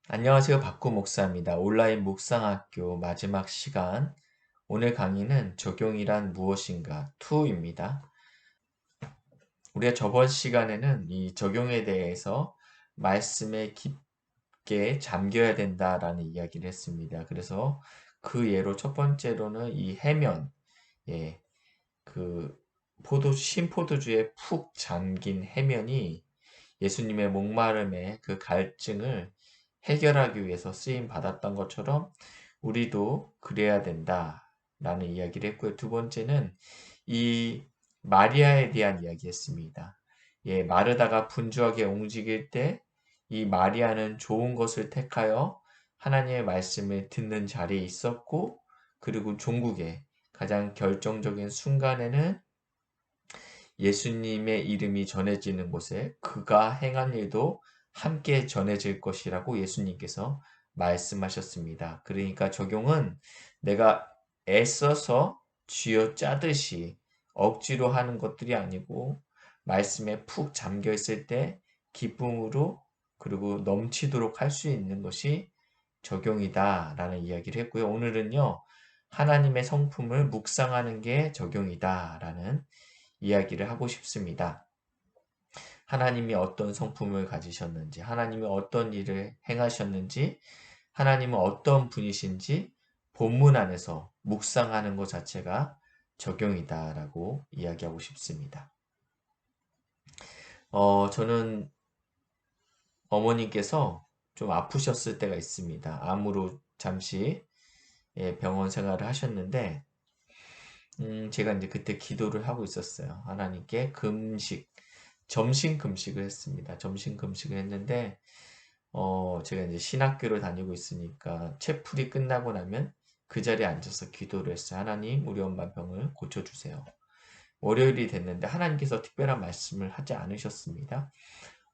안녕하세요. 박구 목사입니다. 온라인 묵상학교 마지막 시간. 오늘 강의는 적용이란 무엇인가 2입니다. 우리가 저번 시간에는 이 적용에 대해서 말씀에 깊게 잠겨야 된다라는 이야기를 했습니다. 그래서 그 예로 첫 번째로는 이 해면, 예, 그 신포도주에 푹 잠긴 해면이 예수님의 목마름의 그 갈증을 해결하기 위해서 쓰임 받았던 것처럼 우리도 그래야 된다라는 이야기를 했고요. 두 번째는 이 마리아에 대한 이야기했습니다. 예, 마르다가 분주하게 움직일 때 이 마리아는 좋은 것을 택하여 하나님의 말씀을 듣는 자리에 있었고, 그리고 종국의 가장 결정적인 순간에는 예수님의 이름이 전해지는 곳에 그가 행한 일도 함께 전해질 것이라고 예수님께서 말씀하셨습니다. 그러니까 적용은 내가 애써서 쥐어짜듯이 억지로 하는 것들이 아니고 말씀에 푹 잠겨 있을 때 기쁨으로 그리고 넘치도록 할 수 있는 것이 적용이다라는 이야기를 했고요. 오늘은요, 하나님의 성품을 묵상하는 게 적용이다라는 이야기를 하고 싶습니다. 하나님이 어떤 성품을 가지셨는지, 하나님이 어떤 일을 행하셨는지, 하나님은 어떤 분이신지 본문 안에서 묵상하는 것 자체가 적용이다라고 이야기하고 싶습니다. 저는 어머니께서 좀 아프셨을 때가 있습니다. 암으로 잠시 병원 생활을 하셨는데, 제가 이제 그때 기도를 하고 있었어요. 하나님께 점심 금식을 했습니다. 점심 금식을 했는데, 제가 이제 신학교를 다니고 있으니까 채플이 끝나고 나면 그 자리에 앉아서 기도를 했어요. 하나님, 우리 엄마 병을 고쳐주세요. 월요일이 됐는데 하나님께서 특별한 말씀을 하지 않으셨습니다.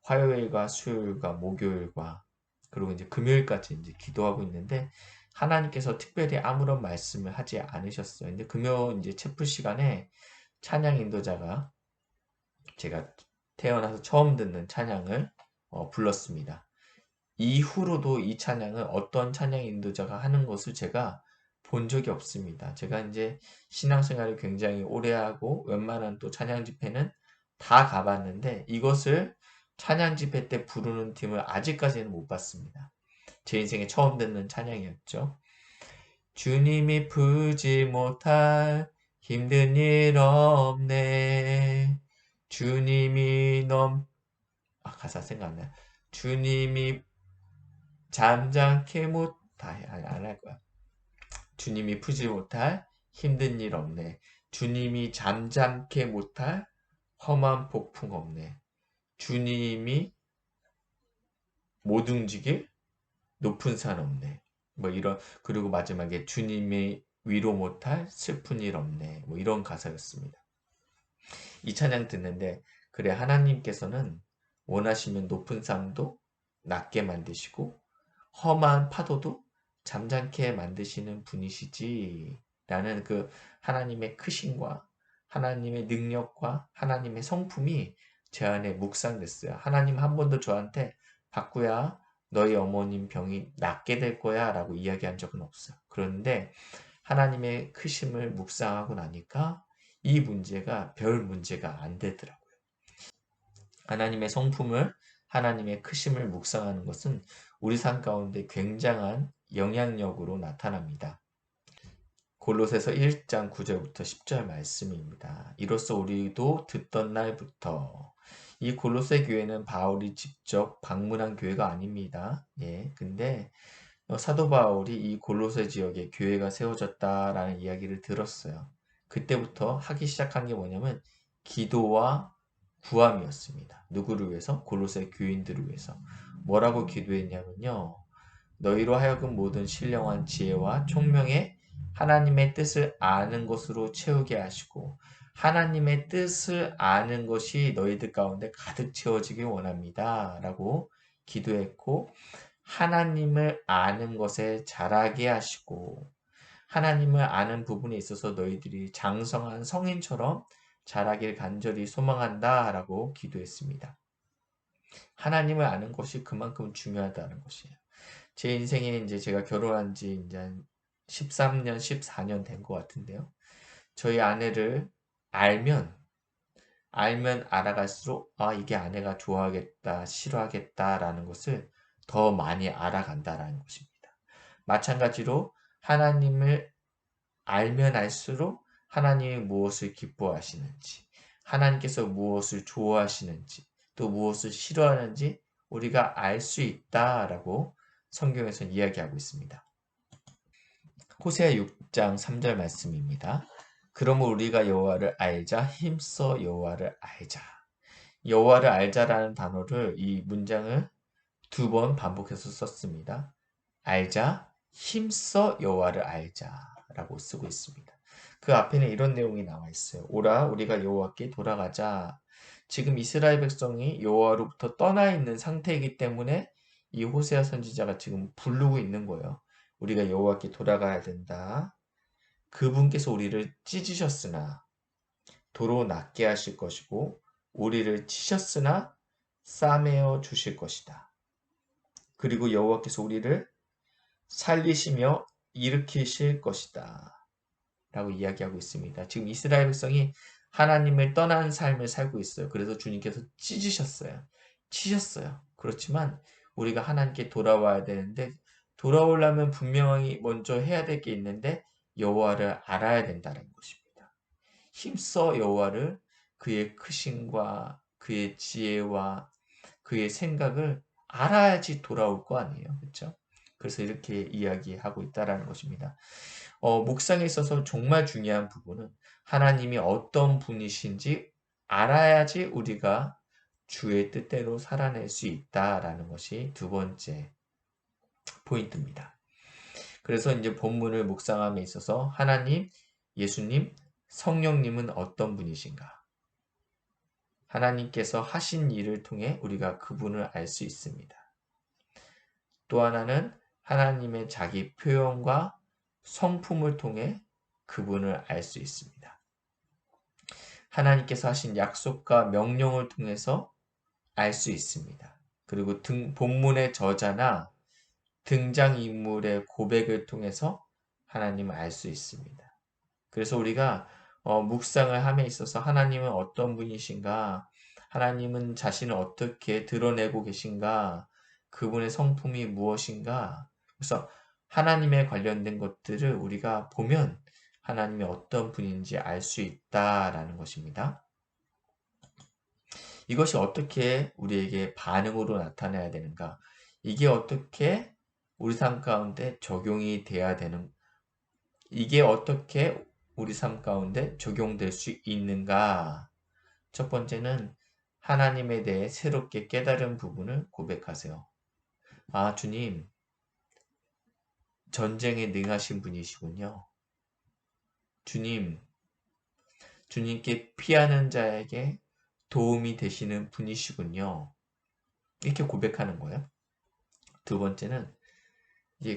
화요일과 수요일과 목요일과 그리고 이제 금요일까지 이제 기도하고 있는데 하나님께서 특별히 아무런 말씀을 하지 않으셨어요. 근데 금요 이제 체프 시간에 찬양 인도자가 제가 태어나서 처음 듣는 찬양을 불렀습니다. 이후로도 이 찬양을 어떤 찬양 인도자가 하는 것을 제가 본 적이 없습니다. 제가 이제 신앙생활을 굉장히 오래 하고 웬만한 또 찬양 집회는 다 가봤는데 이것을 찬양 집회 때 부르는 팀을 아직까지는 못 봤습니다. 제 인생에 처음 듣는 찬양이었죠. 주님이 풀지 못할 힘든 일 없네. 주님이 가사 생각나요. 주님이 잠잠케 못, 안 할 거야. 주님이 풀지 못할 힘든 일 없네. 주님이 잠잠케 못할 험한 폭풍 없네. 주님이 못 움직일 높은 산 없네. 뭐 이런, 그리고 마지막에 주님이 위로 못할 슬픈 일 없네. 뭐 이런 가사였습니다. 이 찬양 듣는데, 그래, 하나님께서는 원하시면 높은 산도 낮게 만드시고, 험한 파도도 잠잠케 만드시는 분이시지. 라는 그 하나님의 크심과 하나님의 능력과 하나님의 성품이 제 안에 묵상됐어요. 하나님 한 번도 저한테 바꾸야 너희 어머님 병이 낫게 될 거야 라고 이야기한 적은 없어요. 그런데 하나님의 크심을 묵상하고 나니까 이 문제가 별 문제가 안 되더라고요. 하나님의 성품을, 하나님의 크심을 묵상하는 것은 우리 삶 가운데 굉장한 영향력으로 나타납니다. 골로새서 1장 9절부터 10절 말씀입니다. 이로써 우리도 듣던 날부터 이 골로새 교회는 바울이 직접 방문한 교회가 아닙니다. 예, 근데 사도 바울이 이 골로새 지역에 교회가 세워졌다라는 이야기를 들었어요. 그때부터 하기 시작한 게 뭐냐면 기도와 구함이었습니다. 누구를 위해서? 골로새 교인들을 위해서. 뭐라고 기도했냐면요. 너희로 하여금 모든 신령한 지혜와 총명의 하나님의 뜻을 아는 것으로 채우게 하시고 하나님의 뜻을 아는 것이 너희들 가운데 가득 채워지길 원합니다. 라고 기도했고 하나님을 아는 것에 자라게 하시고 하나님을 아는 부분에 있어서 너희들이 장성한 성인처럼 자라길 간절히 소망한다 라고 기도했습니다. 하나님을 아는 것이 그만큼 중요하다는 것이에요. 제 인생에 이제 제가 결혼한 지 이제 한 13년, 14년 된 것 같은데요. 저희 아내를 알면 알아갈수록 아, 이게 아내가 좋아하겠다, 싫어하겠다라는 것을 더 많이 알아간다라는 것입니다. 마찬가지로 하나님을 알면 알수록 하나님이 무엇을 기뻐하시는지, 하나님께서 무엇을 좋아하시는지, 또 무엇을 싫어하는지 우리가 알 수 있다라고 성경에서는 이야기하고 있습니다. 호세아 6장 3절 말씀입니다. 그러므로 우리가 여호와를 알자, 힘써 여호와를 알자. 여호와를 알자라는 단어를 이 문장을 2번 반복해서 썼습니다. 알자, 힘써 여호와를 알자라고 쓰고 있습니다. 그 앞에는 이런 내용이 나와 있어요. 오라, 우리가 여호와께 돌아가자. 지금 이스라엘 백성이 여호와로부터 떠나 있는 상태이기 때문에 이 호세아 선지자가 지금 부르고 있는 거예요. 우리가 여호와께 돌아가야 된다. 그분께서 우리를 찢으셨으나 도로 낫게 하실 것이고 우리를 치셨으나 싸매어 주실 것이다. 그리고 여호와께서 우리를 살리시며 일으키실 것이다. 라고 이야기하고 있습니다. 지금 이스라엘 백성이 하나님을 떠난 삶을 살고 있어요. 그래서 주님께서 찢으셨어요. 치셨어요. 그렇지만 우리가 하나님께 돌아와야 되는데 돌아오려면 분명히 먼저 해야 될 게 있는데 여호와를 알아야 된다는 것입니다. 힘써 여호와를 그의 크심과 그의 지혜와 그의 생각을 알아야지 돌아올 거 아니에요. 그렇죠? 그래서 이렇게 이야기하고 있다라는 것입니다. 묵상에 있어서 정말 중요한 부분은 하나님이 어떤 분이신지 알아야지 우리가 주의 뜻대로 살아낼 수 있다라는 것이 2번째 포인트입니다. 그래서 이제 본문을 묵상함에 있어서 하나님, 예수님, 성령님은 어떤 분이신가? 하나님께서 하신 일을 통해 우리가 그분을 알 수 있습니다. 또 하나는 하나님의 자기 표현과 성품을 통해 그분을 알 수 있습니다. 하나님께서 하신 약속과 명령을 통해서 알 수 있습니다. 그리고 본문의 저자나 등장인물의 고백을 통해서 하나님을 알 수 있습니다. 그래서 우리가 묵상을 함에 있어서 하나님은 어떤 분이신가, 하나님은 자신을 어떻게 드러내고 계신가, 그분의 성품이 무엇인가, 그래서 하나님에 관련된 것들을 우리가 보면 하나님이 어떤 분인지 알 수 있다라는 것입니다. 이것이 어떻게 우리에게 반응으로 나타나야 되는가, 이게 어떻게 우리 삶 가운데 적용이 돼야 되는, 이게 어떻게 우리 삶 가운데 적용될 수 있는가? 첫 번째는 하나님에 대해 새롭게 깨달은 부분을 고백하세요. 아, 주님, 전쟁에 능하신 분이시군요. 주님께 피하는 자에게 도움이 되시는 분이시군요. 이렇게 고백하는 거예요. 2번째는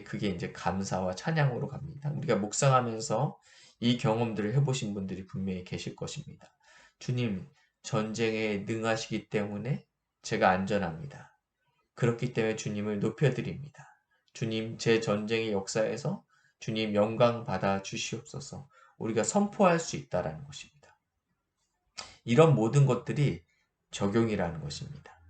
그게 이제 감사와 찬양으로 갑니다. 우리가 묵상하면서 이 경험들을 해보신 분들이 분명히 계실 것입니다. 주님, 전쟁에 능하시기 때문에 제가 안전합니다. 그렇기 때문에 주님을 높여드립니다. 주님, 제 전쟁의 역사에서 주님 영광 받아 주시옵소서. 우리가 선포할 수 있다라는 것입니다. 이런 모든 것들이 적용이라는 것입니다.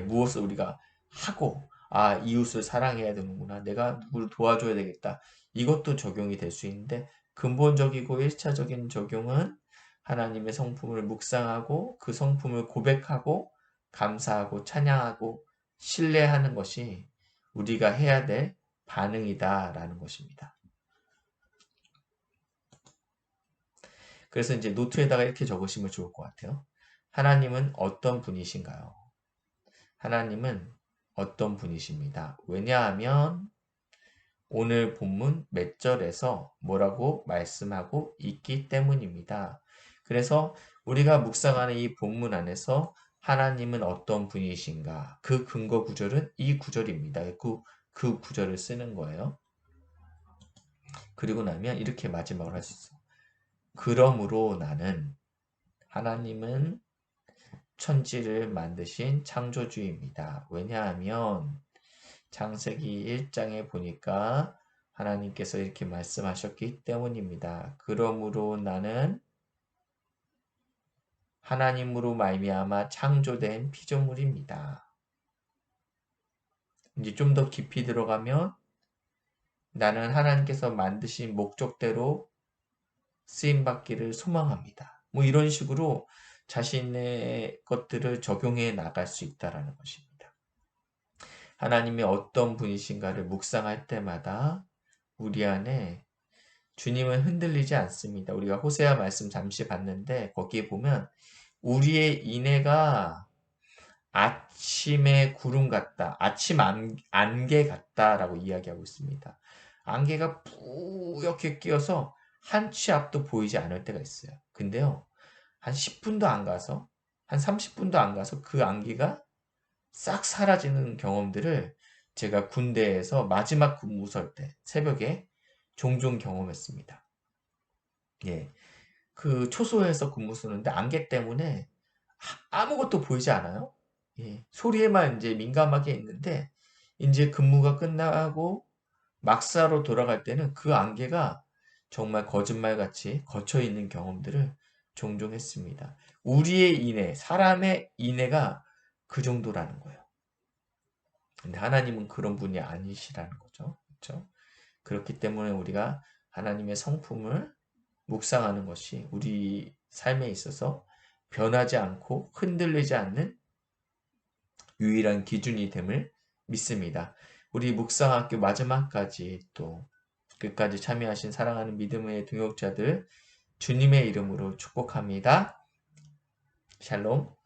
무엇을 우리가 하고, 아, 이웃을 사랑해야 되는구나. 내가 누구를 도와줘야 되겠다. 이것도 적용이 될 수 있는데, 근본적이고 1차적인 적용은 하나님의 성품을 묵상하고 그 성품을 고백하고 감사하고 찬양하고 신뢰하는 것이 우리가 해야 될 반응이다라는 것입니다. 그래서 이제 노트에다가 이렇게 적으시면 좋을 것 같아요. 하나님은 어떤 분이신가요? 하나님은 어떤 분이십니다. 왜냐하면 오늘 본문 몇 절에서 뭐라고 말씀하고 있기 때문입니다. 그래서 우리가 묵상하는 이 본문 안에서 하나님은 어떤 분이신가? 그 근거 구절은 이 구절입니다. 그 구절을 쓰는 거예요. 그리고 나면 이렇게 마지막으로 할 수 있어. 그러므로 나는 하나님은 천지를 만드신 창조주입니다. 왜냐하면 창세기 1장에 보니까 하나님께서 이렇게 말씀하셨기 때문입니다. 그러므로 나는 하나님으로 말미암아 창조된 피조물입니다. 이제 좀 더 깊이 들어가면 나는 하나님께서 만드신 목적대로 쓰임받기를 소망합니다. 뭐 이런 식으로 자신의 것들을 적용해 나갈 수 있다는 것입니다. 하나님이 어떤 분이신가를 묵상할 때마다 우리 안에 주님은 흔들리지 않습니다. 우리가 호세아 말씀 잠시 봤는데 거기에 보면 우리의 인애가 아침의 구름 같다. 아침 안개 같다라고 이야기하고 있습니다. 안개가 뿌옇게 끼어서 한 치 앞도 보이지 않을 때가 있어요. 근데요, 한 10분도 안 가서, 한 30분도 안 가서 그 안개가 싹 사라지는 경험들을 제가 군대에서 마지막 근무설 때 새벽에 종종 경험했습니다. 예. 그 초소에서 근무 쓰는데 안개 때문에 아무것도 보이지 않아요. 예. 소리에만 이제 민감하게 있는데 이제 근무가 끝나고 막사로 돌아갈 때는 그 안개가 정말 거짓말같이 걷혀 있는 경험들을 종종 했습니다. 우리의 인애, 사람의 인애가 그 정도라는 거예요. 근데 하나님은 그런 분이 아니시라는 거죠. 그렇죠? 그렇기 때문에 우리가 하나님의 성품을 묵상하는 것이 우리 삶에 있어서 변하지 않고 흔들리지 않는 유일한 기준이 됨을 믿습니다. 우리 묵상학교 마지막까지 또 끝까지 참여하신 사랑하는 믿음의 동역자들 주님의 이름으로 축복합니다. 샬롬.